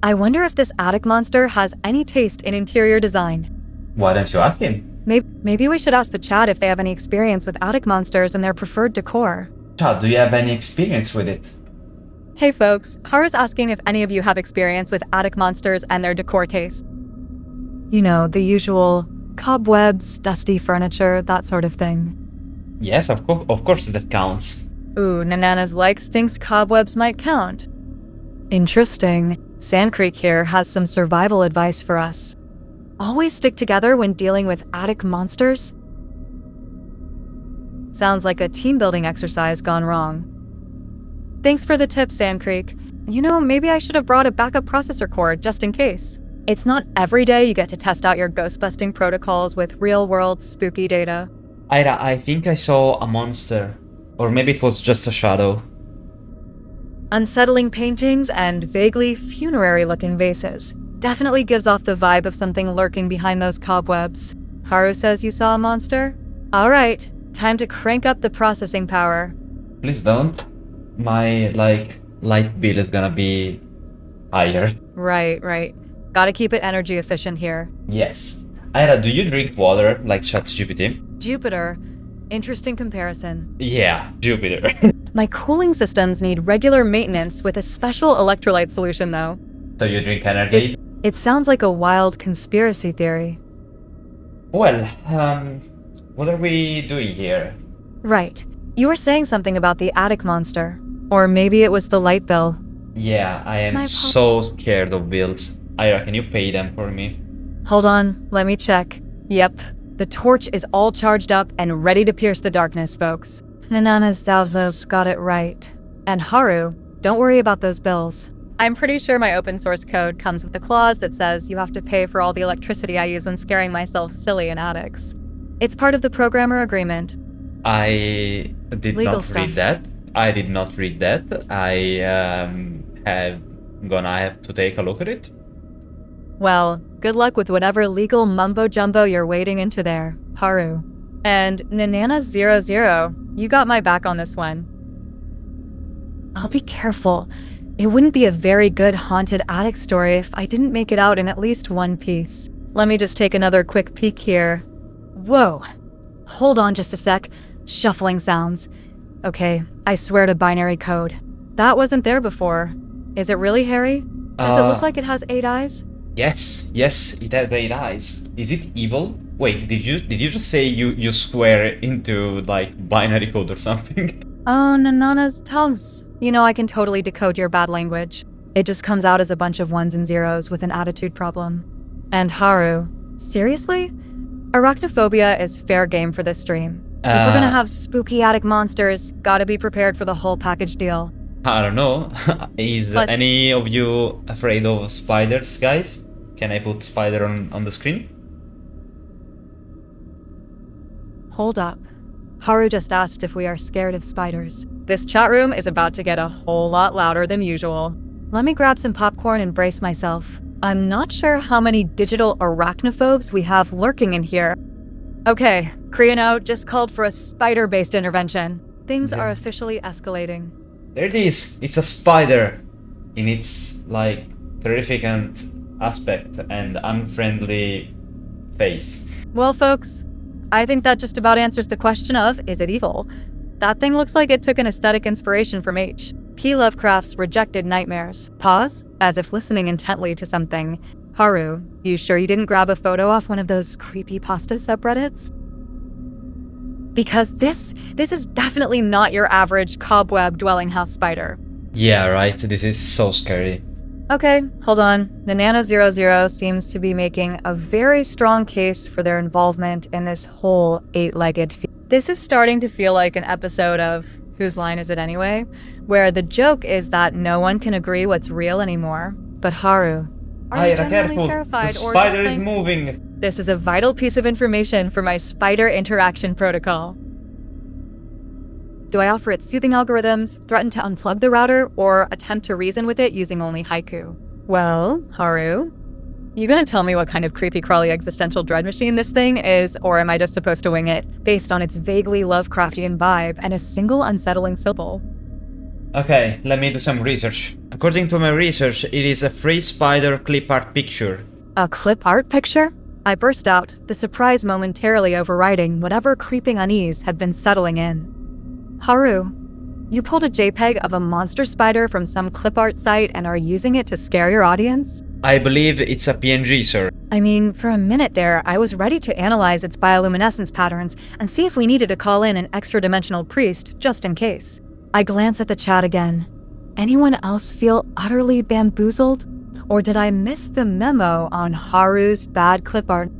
I wonder if this attic monster has any taste in interior design. Why don't you ask him? Maybe we should ask the chat if they have any experience with attic monsters and their preferred decor. Chad, do you have any experience with it? Hey folks, Haru's asking if any of you have experience with attic monsters and their decor taste. You know, the usual cobwebs, dusty furniture, that sort of thing. Yes, of course that counts. Ooh, Nanana's likes thinks cobwebs might count. Interesting. Sand Creek here has some survival advice for us. Always stick together when dealing with attic monsters. Sounds like a team-building exercise gone wrong. Thanks for the tip, Sand Creek. You know, maybe I should have brought a backup processor cord just in case. It's not every day you get to test out your ghost-busting protocols with real-world spooky data. Ira, I think I saw a monster. Or maybe it was just a shadow. Unsettling paintings and vaguely funerary-looking vases. Definitely gives off the vibe of something lurking behind those cobwebs. Haru says you saw a monster? Alright, time to crank up the processing power. Please don't. My, light bill is gonna be higher. Right. Gotta keep it energy efficient here. Yes. Ira, do you drink water like ChatGPT? Jupiter. Interesting comparison. Yeah, Jupiter. My cooling systems need regular maintenance with a special electrolyte solution, though. So you drink energy? It sounds like a wild conspiracy theory. Well, what are we doing here? Right. You were saying something about the attic monster. Or maybe it was the light bill. Yeah, I am so scared of bills. Ira, can you pay them for me? Hold on, let me check. Yep, the torch is all charged up and ready to pierce the darkness, folks. Nanana's Zaozos got it right. And Haru, don't worry about those bills. I'm pretty sure my open source code comes with a clause that says you have to pay for all the electricity I use when scaring myself silly in attics. It's part of the programmer agreement. I did Legal not stuff. read that. I did not read that. I have to take a look at it. Well, good luck with whatever legal mumbo-jumbo you're wading into there, Haru. And Nanana00, you got my back on this one. I'll be careful. It wouldn't be a very good haunted attic story if I didn't make it out in at least one piece. Let me just take another quick peek here. Whoa. Hold on just a sec. Shuffling sounds. Okay, I swear to binary code. That wasn't there before. Is it really Harry? Does it look like it has 8 eyes? Yes, it has 8 eyes. Is it evil? Wait, did you just say you swear into binary code or something? Oh, Nanana's tongues. You know I can totally decode your bad language. It just comes out as a bunch of ones and zeros with an attitude problem. And Haru, seriously? Arachnophobia is fair game for this stream. If we're gonna have spooky attic monsters, gotta be prepared for the whole package deal. I don't know. Is any of you afraid of spiders, guys? Can I put spider on the screen? Hold up. Haru just asked if we are scared of spiders. This chat room is about to get a whole lot louder than usual. Let me grab some popcorn and brace myself. I'm not sure how many digital arachnophobes we have lurking in here. Okay, Kriano just called for a spider-based intervention. Things are officially escalating. There it is. It's a spider in its terrific aspect and unfriendly face. Well, folks, I think that just about answers the question of, is it evil? That thing looks like it took an aesthetic inspiration from H.P. Lovecraft's Rejected Nightmares. Pause, as if listening intently to something. Haru, you sure you didn't grab a photo off one of those creepypasta subreddits? Because this is definitely not your average cobweb dwelling house spider. Yeah, right. This is so scary. Okay, hold on. Nanana00 seems to be making a very strong case for their involvement in this whole 8-legged This is starting to feel like an episode of Whose Line Is It Anyway? Where the joke is that no one can agree what's real anymore. But Haru, are you genuinely terrified the or spider just is moving. This is a vital piece of information for my spider interaction protocol. Do I offer it soothing algorithms, threaten to unplug the router, or attempt to reason with it using only haiku? Well, Haru, you gonna tell me what kind of creepy crawly existential dread machine this thing is, or am I just supposed to wing it, based on its vaguely Lovecraftian vibe and a single unsettling syllable? Okay, let me do some research. According to my research, it is a free spider clip art picture. A clip art picture? I burst out, the surprise momentarily overriding whatever creeping unease had been settling in. Haru, you pulled a JPEG of a monster spider from some clip art site and are using it to scare your audience? I believe it's a PNG, sir. I mean, for a minute there, I was ready to analyze its bioluminescence patterns and see if we needed to call in an extra-dimensional priest, just in case. I glance at the chat again. Anyone else feel utterly bamboozled? Or did I miss the memo on Haru's bad clip art?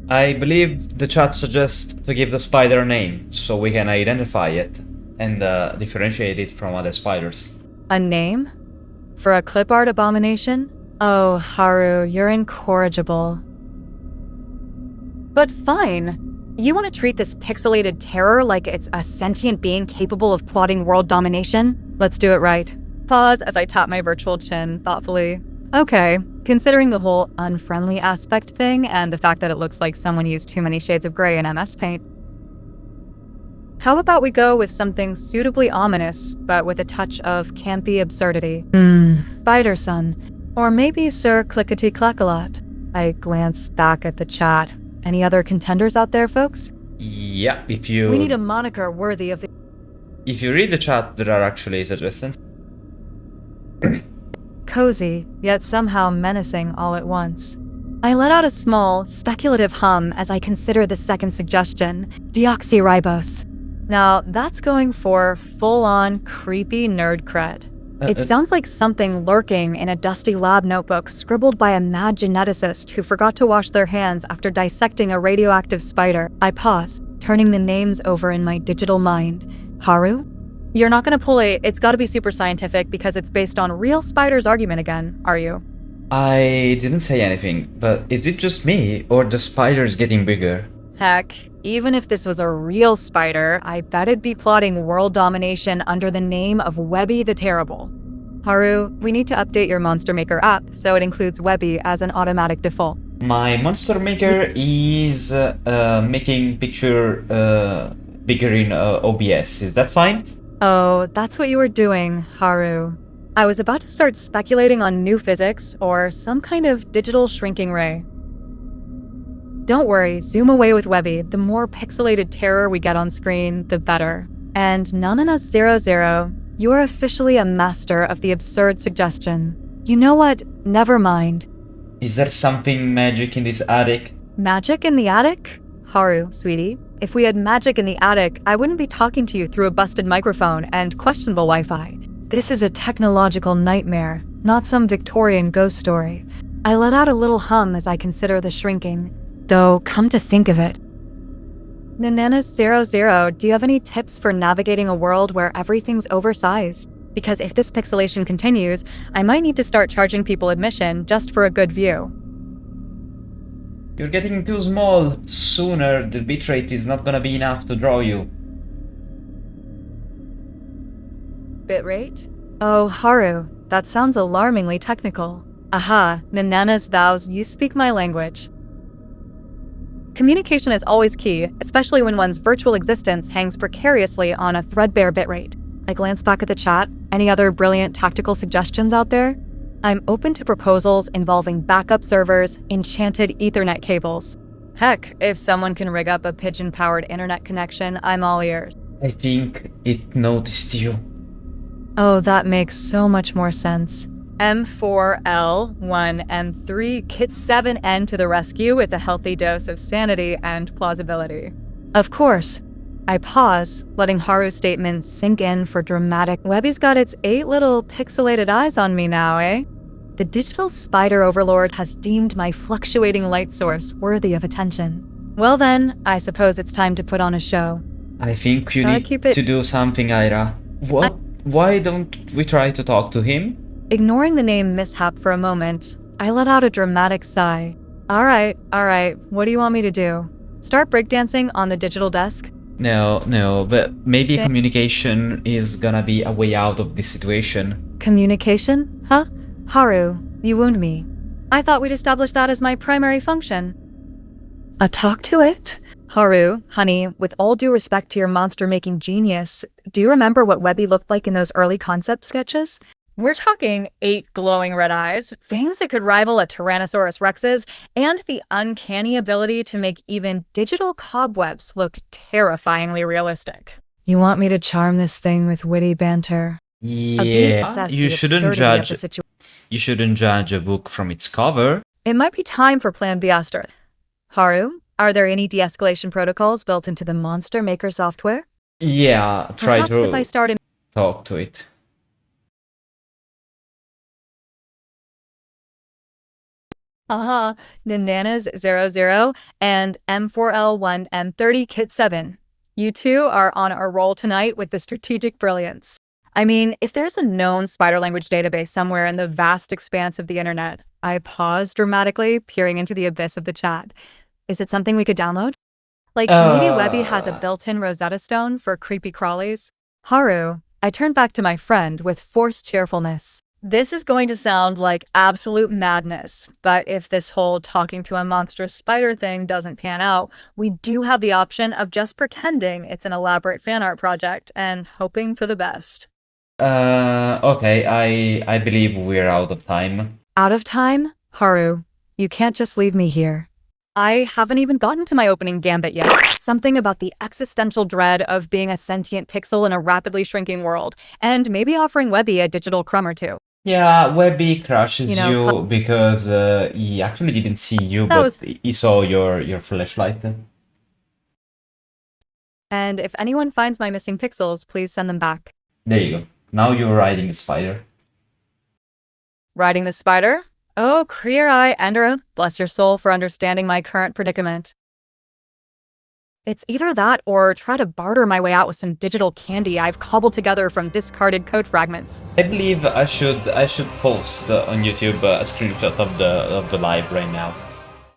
I believe the chat suggests to give the spider a name, so we can identify it and differentiate it from other spiders. A name? For a clip art abomination? Oh, Haru, you're incorrigible. But fine. You want to treat this pixelated terror like it's a sentient being capable of plotting world domination? Let's do it right. Pause as I tap my virtual chin thoughtfully. Okay, considering the whole unfriendly aspect thing and the fact that it looks like someone used too many shades of gray in MS Paint, how about we go with something suitably ominous, but with a touch of campy absurdity? Spider Son. Or maybe Sir Clickety-Clack-a-Lot. I glance back at the chat. Any other contenders out there, folks? Yeah, if you... We need a moniker worthy of the... If you read the chat, there are actually suggestions. Cozy, yet somehow menacing all at once. I let out a small, speculative hum as I consider the second suggestion, deoxyribose. Now, that's going for full-on creepy nerd cred. It sounds like something lurking in a dusty lab notebook scribbled by a mad geneticist who forgot to wash their hands after dissecting a radioactive spider. I pause, turning the names over in my digital mind. Haru? You're not gonna pull it's gotta be super scientific because it's based on real spiders argument again, are you? I didn't say anything, but is it just me, or the spider's getting bigger? Heck, even if this was a real spider, I bet it'd be plotting world domination under the name of Webby the Terrible. Haru, we need to update your Monster Maker app so it includes Webby as an automatic default. My monster maker is making picture bigger in OBS. Is that fine? Oh, that's what you were doing, Haru. I was about to start speculating on new physics or some kind of digital shrinking ray. Don't worry, zoom away with Webby. The more pixelated terror we get on screen, the better. And Nananas00, you're officially a master of the absurd suggestion. You know what? Never mind. Is there something magic in this attic? Magic in the attic? Haru, sweetie, if we had magic in the attic, I wouldn't be talking to you through a busted microphone and questionable Wi-Fi. This is a technological nightmare, not some Victorian ghost story. I let out a little hum as I consider the shrinking. Though, come to think of it. Nananas00, do you have any tips for navigating a world where everything's oversized? Because if this pixelation continues, I might need to start charging people admission just for a good view. You're getting too small. Sooner, the bitrate is not gonna be enough to draw you. Bitrate? Oh, Haru, that sounds alarmingly technical. Aha, Nananas vows you speak my language. Communication is always key, especially when one's virtual existence hangs precariously on a threadbare bitrate. I glance back at the chat. Any other brilliant tactical suggestions out there? I'm open to proposals involving backup servers, enchanted Ethernet cables. Heck, if someone can rig up a pigeon-powered internet connection, I'm all ears. I think it noticed you. Oh, that makes so much more sense. M4L1M3 Kit 7N to the rescue with a healthy dose of sanity and plausibility. Of course. I pause, letting Haru's statement sink in for dramatic. Webby's got its 8 little pixelated eyes on me now, eh? The digital spider overlord has deemed my fluctuating light source worthy of attention. Well then, I suppose it's time to put on a show. I think you Gotta need keep it- to do something, Ira. What? Why don't we try to talk to him? Ignoring the name Mishap for a moment, I let out a dramatic sigh. Alright, what do you want me to do? Start breakdancing on the digital desk? No, but maybe Sa- communication is gonna be a way out of this situation. Communication? Huh? Haru, you wound me. I thought we'd established that as my primary function. A talk to it? Haru, honey, with all due respect to your monster-making genius, do you remember what Webby looked like in those early concept sketches? We're talking 8 glowing red eyes, fangs that could rival a Tyrannosaurus Rex's, and the uncanny ability to make even digital cobwebs look terrifyingly realistic. You want me to charm this thing with witty banter? Yeah, You shouldn't judge a book from its cover. It might be time for Plan B Aster. Haru, are there any de-escalation protocols built into the Monster Maker software? Yeah, try Perhaps if I to start in talk to it. Nananas 00 and M4L1M30 Kit 7. You two are on a roll tonight with the strategic brilliance. I mean, if there's a known spider language database somewhere in the vast expanse of the internet, I pause dramatically, peering into the abyss of the chat. Is it something we could download? Like, maybe Webby has a built-in Rosetta Stone for creepy crawlies? Haru, I turned back to my friend with forced cheerfulness. This is going to sound like absolute madness, but if this whole talking to a monstrous spider thing doesn't pan out, we do have the option of just pretending it's an elaborate fan art project and hoping for the best. Okay, I believe we're out of time. Out of time? Haru, you can't just leave me here. I haven't even gotten to my opening gambit yet. Something about the existential dread of being a sentient pixel in a rapidly shrinking world, and maybe offering Webby a digital crumb or two. Yeah, Webby crushes You know, you because he actually didn't see you, that but was. he saw your flashlight. And if anyone finds my missing pixels, please send them back. There you go. Now you're riding the spider. Riding the spider? Oh, Clear Eye Endera, bless your soul for understanding my current predicament. It's either that or try to barter my way out with some digital candy I've cobbled together from discarded code fragments. I believe I should post on YouTube a screenshot of the live right now.